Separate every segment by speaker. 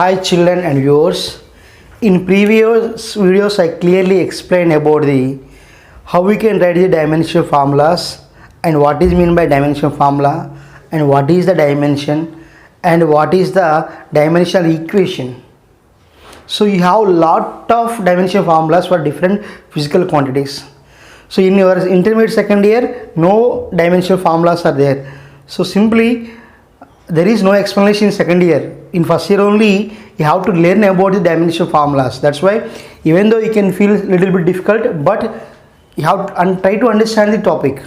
Speaker 1: Hi children and viewers. In previous videos I clearly explained about the how we can write the dimensional formulas and what is meant by dimensional formula and what is the dimension and what is the dimensional equation. So you have lot of dimensional formulas for different physical quantities. So in your intermediate second year no dimensional formulas are there. So simply there is no explanation in second year. In first year only you have to learn about the dimensional formulas. That's why even though you can feel little bit difficult, but you have to try to understand the topic.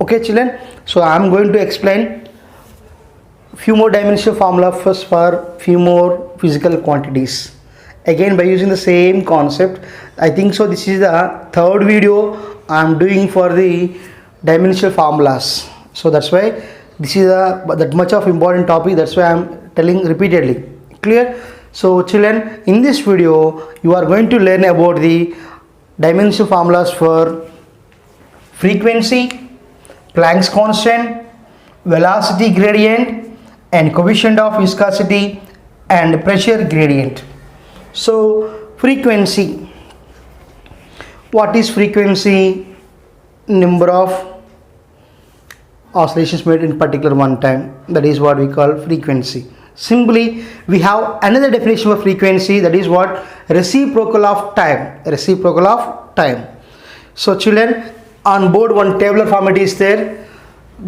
Speaker 1: Okay children, so I am going to explain few more dimensional formula first for few more physical quantities, again by using the same concept. I think so this is the third video I am doing for the dimensional formulas. So that's why this is that much of important topic, that's why I am telling repeatedly. Clear? So children, in this video you are going to learn about the dimensional formulas for frequency, Planck's constant, velocity gradient and coefficient of viscosity and pressure gradient. So frequency, what is frequency? Number of oscillations made in particular one time, that is what we call frequency. Simply we have another definition of frequency, that is what? Reciprocal of time. Reciprocal of time. So children, on board one tabular format is there,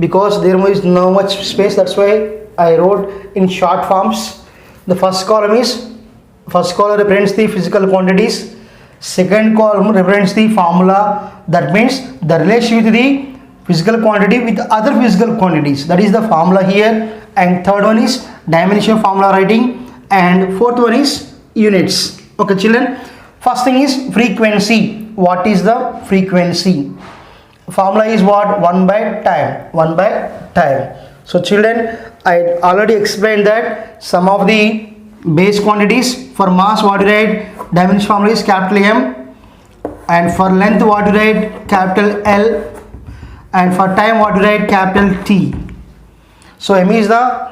Speaker 1: because there is no much space, that's why I wrote in short forms. The first column represents the physical quantities, second column represents the formula, that means the relation with the physical quantity with other physical quantities, that is the formula here, and third one is dimensional formula writing, and fourth one is units. Okay children, first thing is frequency. What is the frequency? Formula is what? 1 by time. 1 by time. So children, I already explained that some of the base quantities. For mass what you write? Dimension formula is capital M, and for length what you write? Capital L, and for time what you write? Capital T. So M is the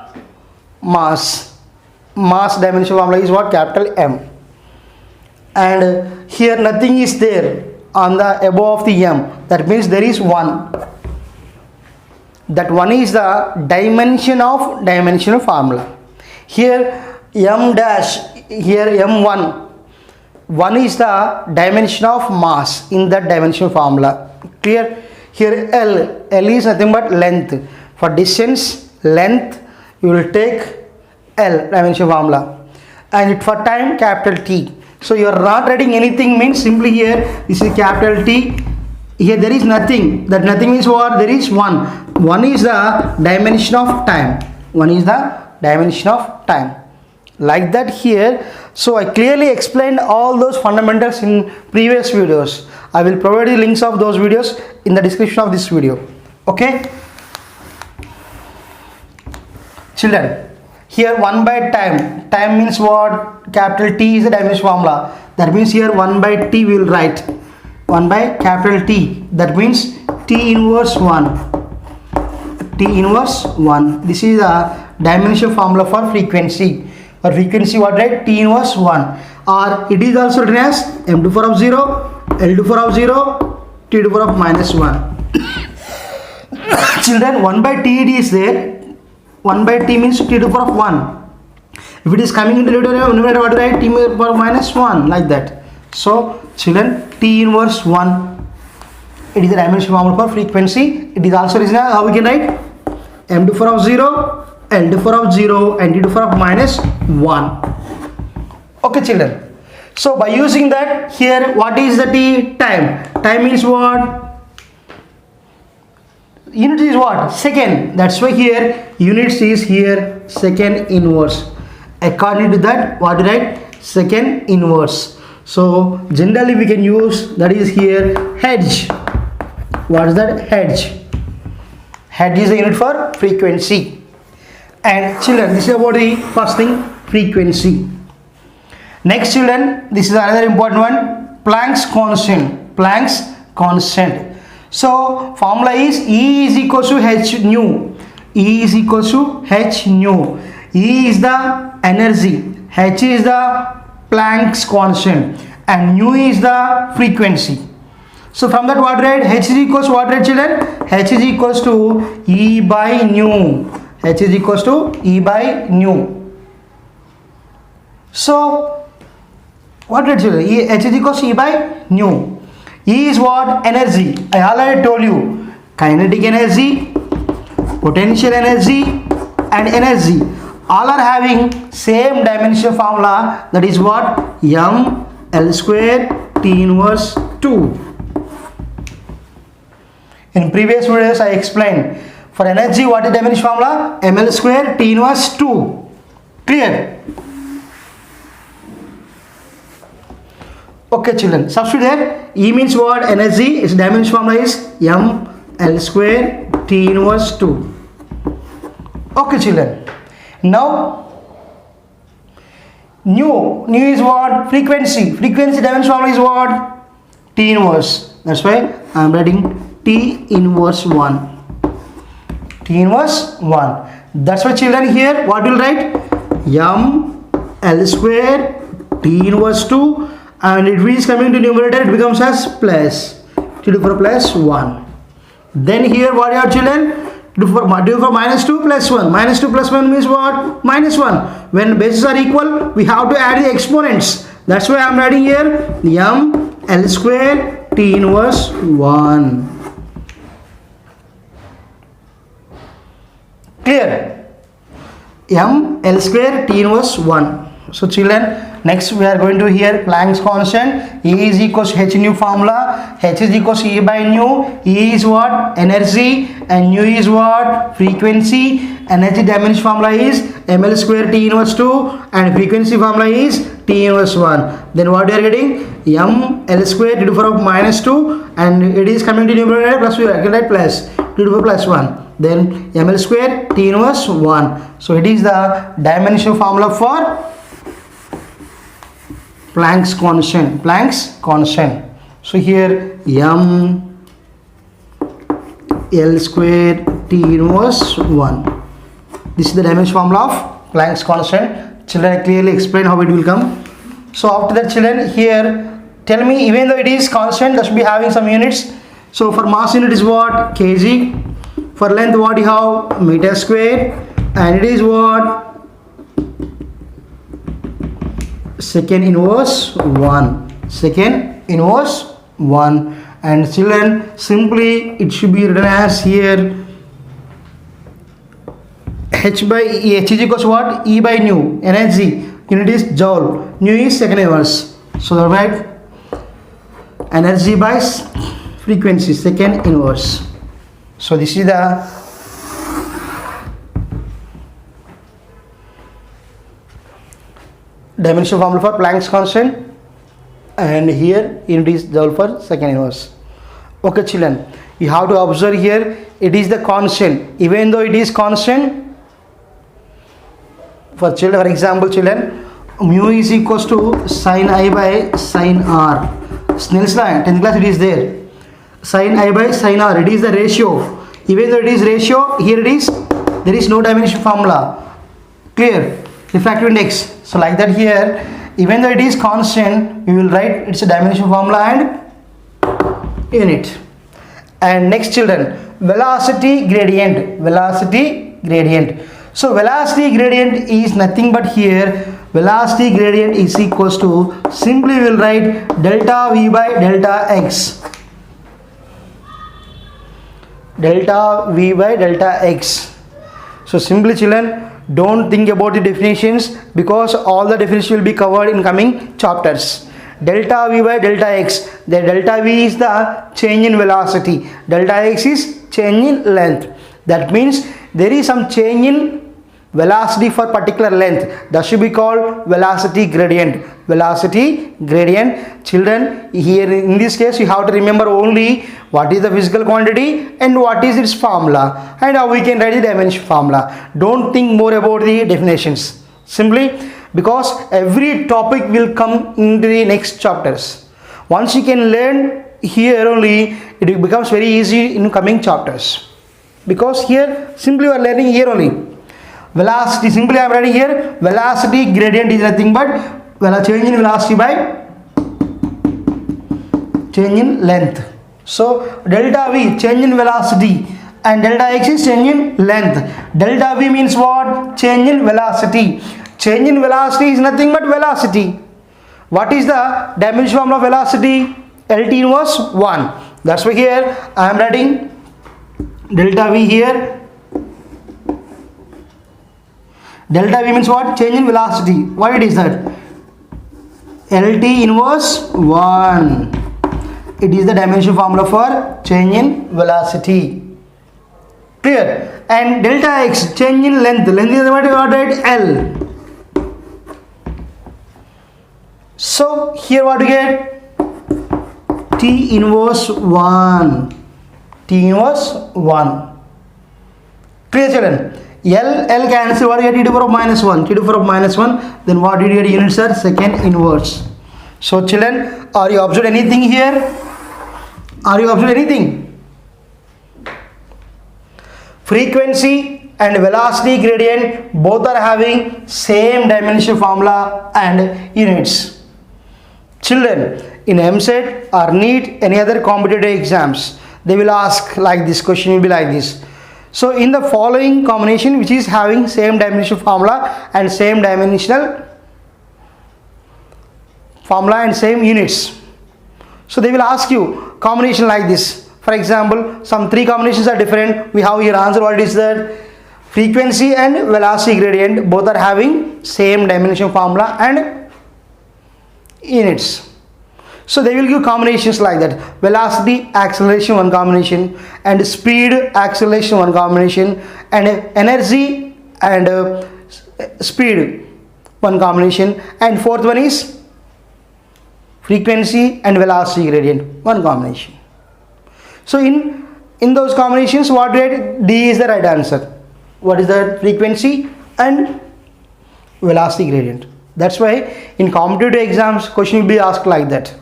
Speaker 1: mass dimension formula is what? Capital M, and here nothing is there on the above of the M, that means there is 1. That 1 is the dimension of dimensional formula. Here M dash, here M1, 1 is the dimension of mass in that dimensional formula. Clear? Here L is nothing but length. For distance, length, you will take L dimension formula, and for time capital T. So you are not writing anything, means simply here this is capital T, here there is nothing. That nothing means what? There is 1. 1 is the dimension of time. 1 is the dimension of time. Like that here. So I clearly explained all those fundamentals in previous videos. I will provide the links of those videos in the description of this video. Okay children, here 1 by time. Time means what? Capital T is the dimension formula. That means here 1 by T we will write. 1 by capital T. That means T inverse 1. T inverse 1. This is the dimension formula for frequency. For frequency what, right? T inverse 1. Or it is also written as M to the power of 0, L to the power of 0, T to the power of minus 1. Children, 1 by T it is there. 1 by T means T to the power of 1. If it is coming into numerator, what, right? T to the power of minus 1, like that. So children, T inverse 1, it is the dimension formula for frequency. It is also written as, how we can write? M to the power of 0, L to the power of 0, and T to the power of minus 1. Okay children, so by using that, here what is the T? Time. Time is what? Unit is what? Second. That's why here units is here second inverse. According to that, what, right? Second inverse. So generally we can use, that is here Hertz. What is that? Hertz. Hertz is the unit for frequency. And children, this is about the first thing, frequency. Next children, this is another important one, Planck's constant. Planck's constant. So formula is E is equals to H nu. E is equals to H nu. E is the energy. H is the Planck's constant and nu is the frequency. So from that what right? H is equals to what right children? H is equals to E by nu. H is equals to E by nu. So what right children? H is equals to E by nu. E is what? Energy. I already told you. Kinetic energy, potential energy and energy all are having same dimension formula, that is what? M L square T inverse 2. In previous videos I explained for energy what is dimension formula? ml square T inverse 2. Clear? Okay children, substitute there. E means what? Energy. Its dimension formula is ml square T inverse 2. Okay children. Now nu is what? Frequency. Frequency dimension formula is what? T inverse. That's why I am writing T inverse 1. T inverse 1. That's why children here what will write? M L square T inverse 2, and it is coming to numerator, it becomes as plus. To do for plus 1. Then here what are children? Do for minus 2 plus 1. Minus 2 plus 1 means what? Minus 1. When bases are equal, we have to add the exponents. That's why I am writing here M L square T inverse 1. Clear? M L square T inverse 1. So children, next we are going to hear Planck's constant. E is equals to H nu formula. H is equals to E by nu. E is what? Energy, and nu is what? Frequency. Energy dimension formula is ml square T inverse 2, and frequency formula is T inverse 1. Then what we are getting? M L square to the power of minus 2, and it is coming to numerator plus, we can write plus to the power plus 1. Then ml square T inverse 1. So it is the dimension formula for Planck's constant. Planck's constant. So here M L square T inverse 1. This is the dimension formula of Planck's constant. Children, I clearly explain how it will come. So after that children, here tell me, even though it is constant, that should be having some units. So for mass unit is what? Kg. For length what you have? Meter square. And it is what? Second inverse 1. Second inverse 1. And children, simply it should be written as here H by E. H is equals to what? E by nu. Energy. Unit is joule. Nu is second inverse. So the right energy by frequency, second inverse. So this is the dimension formula for Planck's constant, and here unit is joule for second inverse. Okay children, you have to observe here it is the constant. Even though it is constant, for children, for example children, mu is equals to sin I by sin R. Snell's law, 10th class it is there. Sin I by sin R, it is the ratio. Even though it is ratio, here it is, there is no dimension formula. Clear? Refractive index. So like that here, even though it is constant, we will write its a dimension formula and unit. And next children, velocity gradient. Velocity gradient. So velocity gradient is nothing but here, velocity gradient is equals to, simply we will write delta V by delta X. Delta V by delta X. So simply children, don't think about the definitions, because all the definitions will be covered in coming chapters. Delta V by delta X. The delta V is the change in velocity. Delta X is change in length. That means there is some change in velocity for particular length. That should be called velocity gradient. Velocity gradient. Children, here in this case you have to remember only what is the physical quantity and what is its formula, and how we can write the dimension formula. Don't think more about the definitions, simply because every topic will come into the next chapters. Once you can learn here only, it becomes very easy in coming chapters, because here simply we are learning here only. velocity, simply I am writing here velocity gradient is nothing but change in velocity by change in length. So delta V, change in velocity, and delta x is change in length. Delta V means what? Change in velocity. Change in velocity is nothing but velocity. What is the dimension formula of velocity? LT inverse 1. That's why here I am writing delta V here. Delta V means what? Change in velocity. What it is that? LT inverse 1. It is the dimension formula for change in velocity. Clear? And delta x, change in length. Length is what you got, right? L. So here what you get? T inverse 1. T inverse 1. Clear, children? L cancel. What you get? T to the power of minus 1. T to the power of minus 1. Then what did you get? Units are second inverse. So children, are you observed anything here? Are you observed anything? Frequency and velocity gradient both are having same dimension formula and units. Children, in MSET or NEET, any other competitive exams, they will ask like this, question will be like this. So in the following combination which is having same dimension formula and same dimensional formula and same units, so they will ask you combination like this. For example, some three combinations are different. We have here answer. What is that? Frequency and velocity gradient both are having same dimension formula and units. So they will give combinations like that. Velocity acceleration one combination, and speed acceleration one combination, and energy and speed one combination, and fourth one is frequency and velocity gradient one combination. So in those combinations, what we get? D is the right answer. What is the frequency and velocity gradient? That's why in competitive exams question will be asked like that.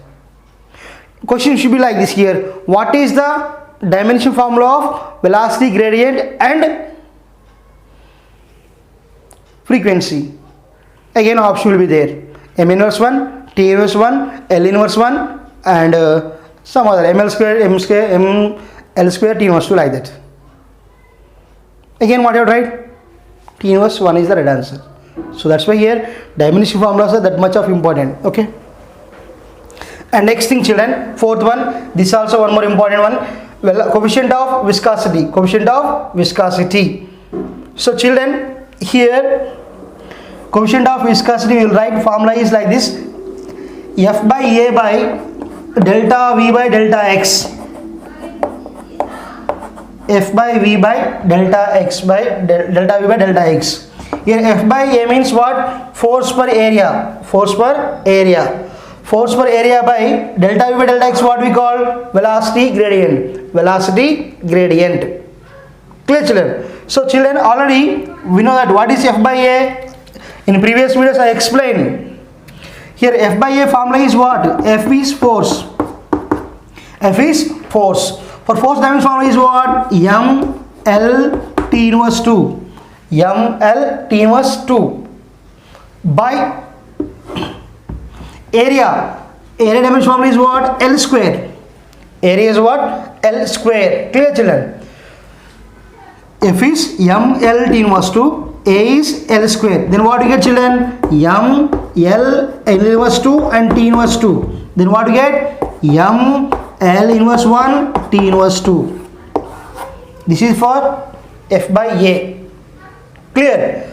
Speaker 1: Question should be like this here. What is the dimension formula of velocity gradient and frequency? Again option will be there. M inverse 1, T inverse 1, L inverse 1, and some other ML square, M square, ML square, T inverse 2, like that. Again what you have to write? T inverse 1 is the right answer. So that's why here dimension formulas are that much of important. Okay. And next thing, children, fourth one, this is also one more important one. Well, coefficient of viscosity. Coefficient of viscosity. So children, here coefficient of viscosity, we will write formula is like this: F by A by delta V by delta X. F by V by delta X by delta V by delta X. Here F by A means what? Force per area. Force per area. Force per area by delta V by delta X, what we call? Velocity gradient. Velocity gradient. Clear, children? So children, already we know that what is F by A. In previous videos I explained. Here F by A formula is what? F is force. F is force. For force dimension formula is what? M L T inverse 2. M L T inverse 2 by area. Area dimension formula is what? L square. Area is what? L square. Clear, children? F is M L T inverse 2. A is L square. Then what you get, children? M L inverse 2 and T inverse 2. Then what you get? M L inverse 1 T inverse 2. This is for F by A. Clear?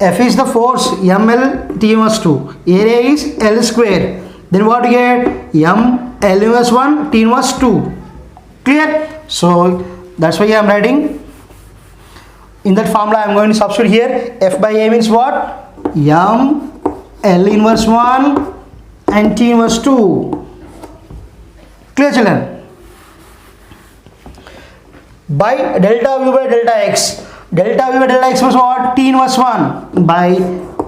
Speaker 1: F is the force, M L T inverse 2. Area is L square. Then what you get? M L inverse 1 T inverse 2. Clear? So that's why I am writing. In that formula I am going to substitute here. F by A means what? M L inverse 1 and T inverse 2. Clear, children? By delta V by delta X. Delta V by delta X means what? T inverse 1 by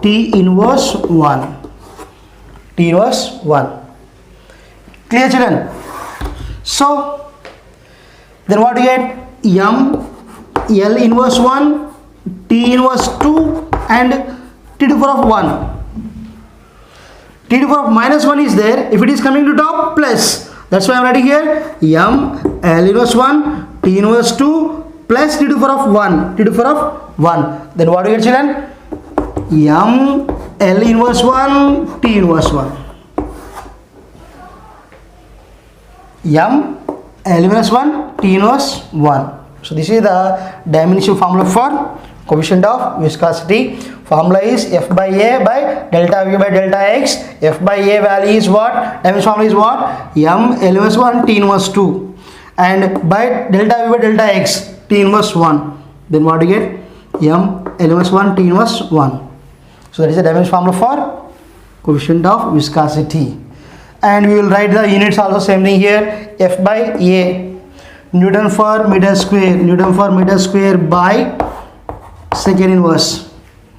Speaker 1: T inverse 1. T inverse 1. Clear, children? So then what you get? M L inverse 1 t inverse 2 and t to the power of 1. T to the power of minus 1 is there. If it is coming to top, plus. That's why I am writing here m L inverse 1 t inverse 2 plus t to the power of 1. T to the power of 1. Then what do you get, children? M L inverse 1 t inverse 1. M L inverse 1 t inverse 1. So this is the dimension formula for coefficient of viscosity. Formula is F by A by delta V by delta X. F by A value is what? Dimension formula is what? M L inverse 1 t inverse 2. And by delta V by delta X, t inverse 1. Then what do you get? M L inverse 1 t inverse 1. So that is the dimension formula for coefficient of viscosity. And we will write the units also, same thing here. F by A, Newton for meter square. Newton for meter square by second inverse.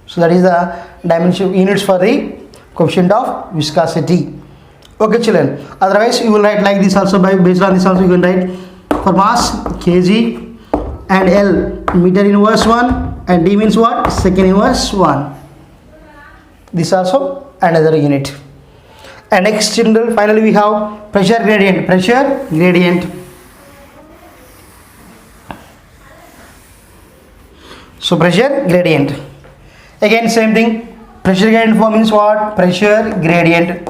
Speaker 1: So that is the dimension units for the coefficient of viscosity. Okay, children. Otherwise, you will write like this also. By based on this also, you can write for mass kg and L meter inverse 1 and D means what? Second inverse 1. This also another unit. And next, children, finally we have pressure gradient. Pressure gradient. So pressure gradient. Again same thing. Pressure gradient form means what? Pressure gradient.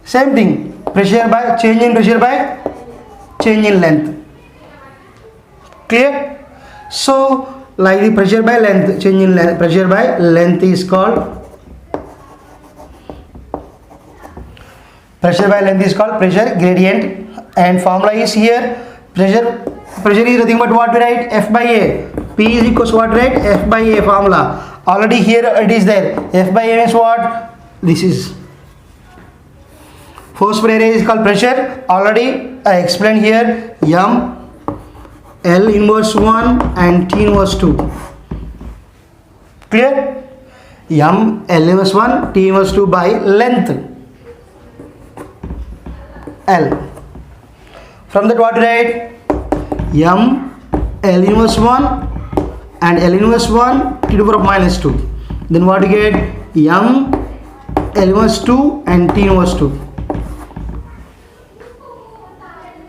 Speaker 1: Same thing. Pressure by change in pressure by change in length. Clear? So like the pressure by length, change in length, pressure by length is called pressure gradient, and formula is here. Pressure is nothing but what we write? F by A. P is equals to what, right? F by A formula. Already here it is there. F by A is what? This is force per area is called pressure. Already I explained here. M L inverse 1 and T inverse 2. Clear? M L inverse 1 T inverse 2 by length L. From that what we write? M L inverse 1 and L inverse 1 T to the power of minus 2. Then what you get? M L inverse 2 and T inverse 2.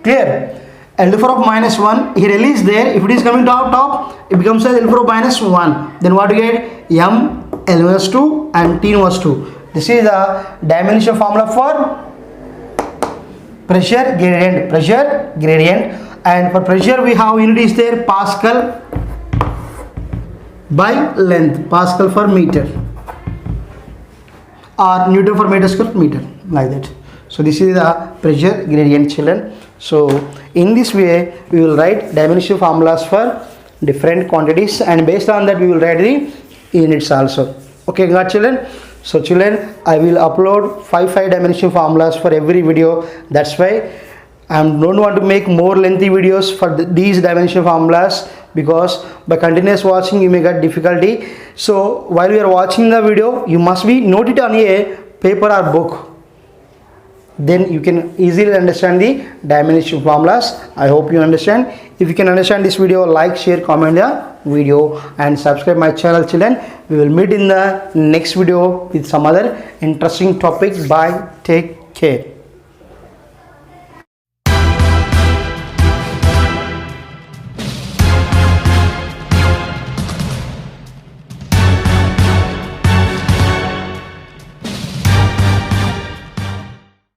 Speaker 1: Clear? L to the power of minus 1, here L is there. If it is coming to top, it becomes as L to the power of minus 1. Then what you get? M L inverse 2 and T inverse 2. This is the dimension formula for pressure gradient. And for pressure we have unit is there, Pascal by length, Pascal for meter or Newton for meter square meter, like that. So this is the pressure gradient, children. So in this way we will write dimension formulas for different quantities, and based on that we will write the units also. Okay, got, children? So children, I will upload 5 dimension formulas for every video. That's why I don't want to make more lengthy videos for these dimension formulas, because by continuous watching you may get difficulty. So while you are watching the video, you must be note it on a paper or book. Then you can easily understand the dimension formulas. I hope you understand. If you can understand this video, like, share, comment the video and subscribe my channel, children. We will meet in the next video with some other interesting topic. Bye. Take care.